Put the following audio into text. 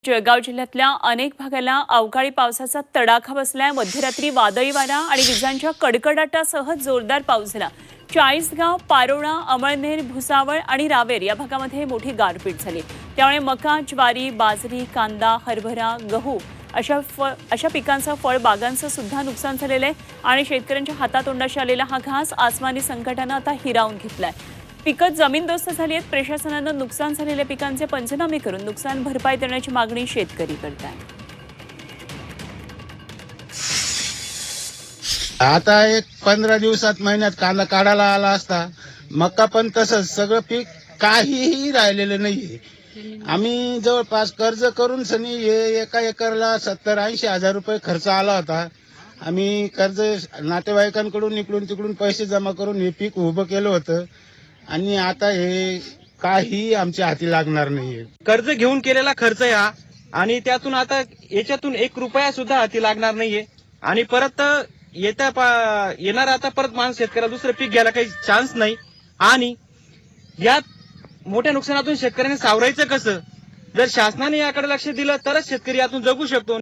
जळगाव जिल्ह्यातल्या अनेक भागाला अवकाळी पावसाचा तडाखा बसलाय। मध्यरात्री वादळी वारा आणि विजांच्या कडकडाटासह जोरदार पाऊस झाला। चाळीसगाव, पारोळा, अमळनेर, भुसावळ आणि रावेर या भागामध्ये मोठी गारपीट झाली। त्यामुळे मका, ज्वारी, बाजरी, कांदा, हरभरा, गहू अशा पिकांचं फळबागांचं सुद्धा नुकसान झालेलं आहे आणि शेतकऱ्यांच्या हातातोंडाशी आलेला हा घास आसमानी संकटानं आता हिरावून घेतलाय। पिकं जमीनदोस्त झाली आहेत। प्रशासनानं नुकसान झालेल्या पिकांचे पंचनामे करून नुकसान भरपाई देण्याची मागणी शेतकरी करतात। आता एक 15 दिवसात महिन्यात कांदा काढायला आला असता, मका पण तसंच सगळं पीक काहीही राहिलेलं नाहीये। आम्ही जवळपास कर्ज करून सनी हे एका एकरला 70-80 हजार रुपये खर्च आला होता। आम्ही कर्ज नातेवाईकांकडून इकडून तिकडून पैसे जमा करून हे पीक उभं केलं होतं आणि आता हे काही आमच्या हाती लागणार नाहीये। कर्ज घेऊन केलेला खर्च आहे हा आणि त्यातून आता याच्यातून 1 रुपया सुद्धा हाती लागणार नाहीये आणि परत येणार आता परत माणूस शेतकऱ्याला दुसरं पीक घ्यायला काही चान्स नाही आणि या मोठ्या नुकसानातून शेतकऱ्याने सावरायचं कसं? जर शासनाने याकडे लक्ष दिलं तरच शेतकरी यातून जगू शकतो।